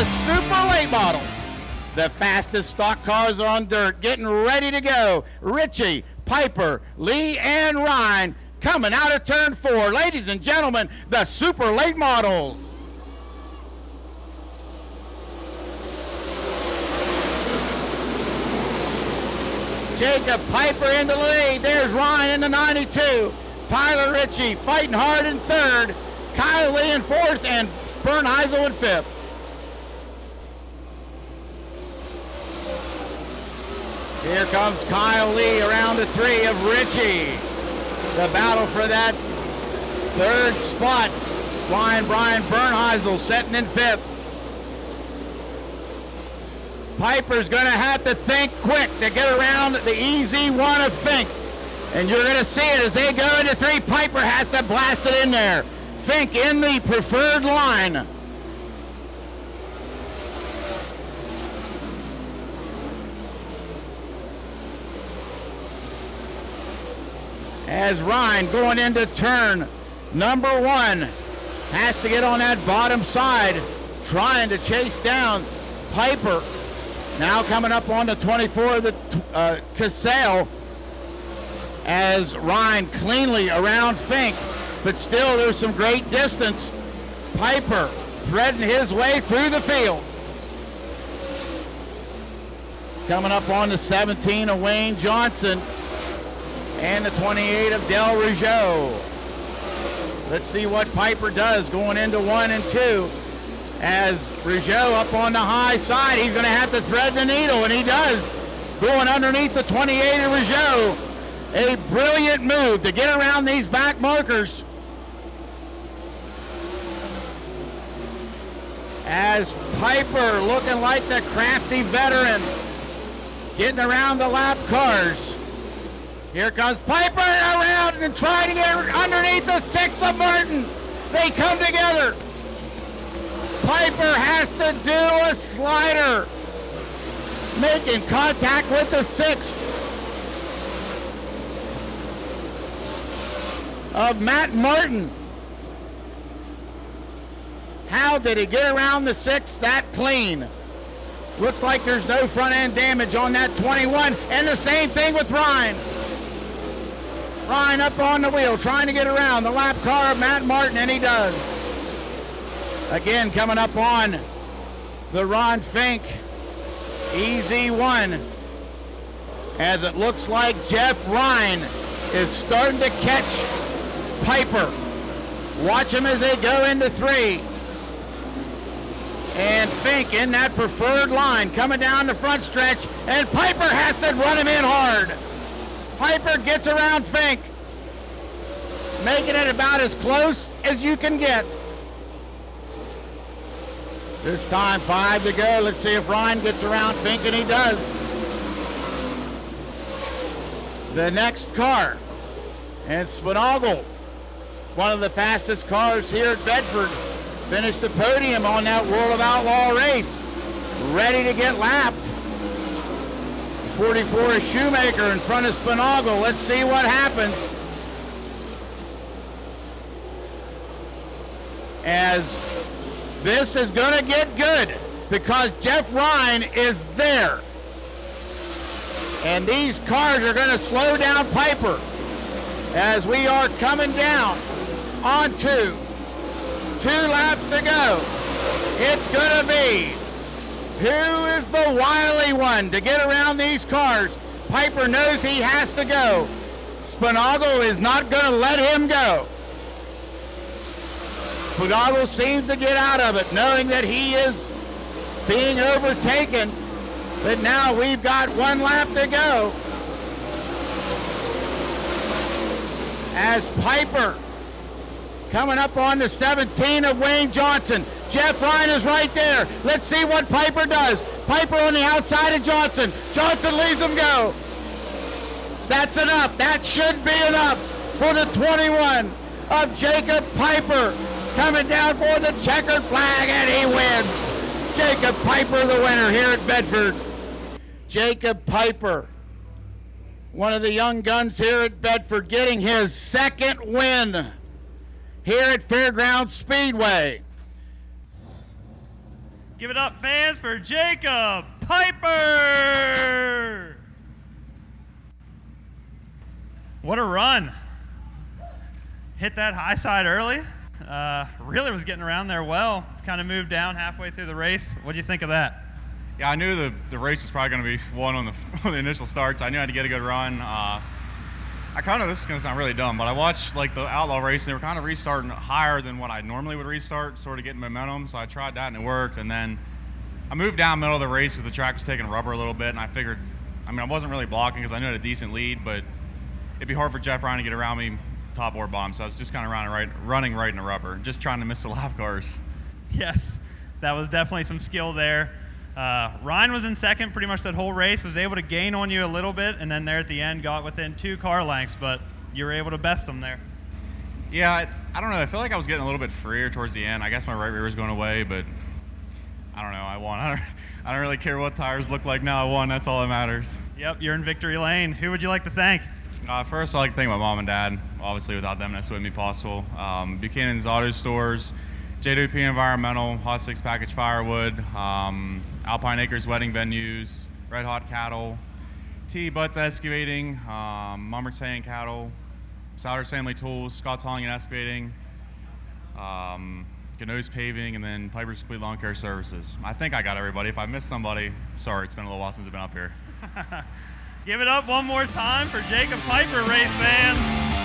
super late models. The fastest stock cars are on dirt, getting ready to go. Richie, Piper, Lee, and Ryan coming out of turn 4. Ladies and gentlemen, the super late models. Jacob Piper in the lead. There's Ryan in the 92. Tyler Ritchie fighting hard in 3rd. Kyle Lee in 4th, and Bernheisel in 5th. Here comes Kyle Lee around the 3 of Ritchie. The battle for that 3rd spot. Flying Brian Bernheisel setting in 5th. Piper's going to have to think quick to get around the easy one of Fink. And you're going to see it as they go into 3. Piper has to blast it in there. Fink in the preferred line. As Ryan going into turn number 1 has to get on that bottom side, trying to chase down Piper. Now coming up on the 24 of the Casale, as Ryan cleanly around Fink, but still there's some great distance. Piper threading his way through the field. Coming up on the 17 of Wayne Johnson and the 28 of Del Rougeau. Let's see what Piper does going into 1 and 2. As Rougeau up on the high side, he's going to have to thread the needle, and he does. Going underneath the 28 of Rougeau. A brilliant move to get around these back markers. As Piper, looking like the crafty veteran, getting around the lap cars. Here comes Piper around and trying to get underneath the 6 of Martin. They come together. Piper has to do a slider, making contact with the 6 of Matt Martin. How did he get around the 6 that clean? Looks like there's no front end damage on that 21, and the same thing with Ryan. Ryan up on the wheel, trying to get around the lap car of Matt Martin, and he does. Again, coming up on the Ron Fink easy 1, as it looks like Jeff Ryan is starting to catch Piper. Watch him as they go into 3. And Fink in that preferred line, coming down the front stretch, and Piper has to run him in hard. Piper gets around Fink, making it about as close as you can get. This time 5 to go. Let's see if Ryan gets around Fink, and he does. The next car, and Spinagle, one of the fastest cars here at Bedford, finished the podium on that World of Outlaw race, ready to get lapped. 44 is Shoemaker in front of Spinagle. Let's see what happens. As this is going to get good, because Jeff Ryan is there. And these cars are going to slow down Piper as we are coming down on 2 laps to go. It's going to be, who is the wily one to get around these cars? Piper knows he has to go. Spinagle is not going to let him go. Spinagle seems to get out of it, knowing that he is being overtaken. But now we've got 1 lap to go. As Piper coming up on the 17 of Wayne Johnson. Jeff Ryan is right there. Let's see what Piper does. Piper on the outside of Johnson. Johnson leaves him go. That's enough. That should be enough for the 21 of Jacob Piper. Coming down for the checkered flag, and he wins. Jacob Piper, the winner here at Bedford. Jacob Piper, one of the young guns here at Bedford, getting his 2nd win here at Fairgrounds Speedway. Give it up, fans, for Jacob Piper! What a run. Hit that high side early. Really was getting around there well. Kind of moved down halfway through the race. What do you think of that? Yeah, I knew the race was probably going to be won on the initial starts. I knew I had to get a good run. This is going to sound really dumb, but I watched like the Outlaw race, and they were kind of restarting higher than what I normally would restart, sort of getting momentum. So I tried that, and it worked. And then I moved down middle of the race because the track was taking rubber a little bit, and I figured, I wasn't really blocking because I knew I had a decent lead, but it'd be hard for Jeff Ryan to get around me top or bottom. So I was just kind of running right in the rubber, just trying to miss the lap cars. Yes, that was definitely some skill there. Ryan was in second pretty much that whole race, was able to gain on you a little bit, and then there at the end got within 2 car lengths, but you were able to best him there. Yeah, I don't know. I feel like I was getting a little bit freer towards the end. I guess my right rear was going away, but I don't know. I won. I don't really care what tires look like now. I won. That's all that matters. Yep, you're in victory lane. Who would you like to thank? First, I'd like to thank my mom and dad. Obviously, without them, this wouldn't be possible. Buchanan's Auto Stores, JWP Environmental, Hot Six Package Firewood, Alpine Acres Wedding Venues, Red Hot Cattle, T. Butts Excavating, Mummer's Hay and Cattle, Souders Family Tools, Scott's Hauling and Excavating, Gano's Paving, and then Piper's Complete Lawn Care Services. I think I got everybody. If I missed somebody, sorry, it's been a little while since I've been up here. Give it up one more time for Jacob Piper, race fans.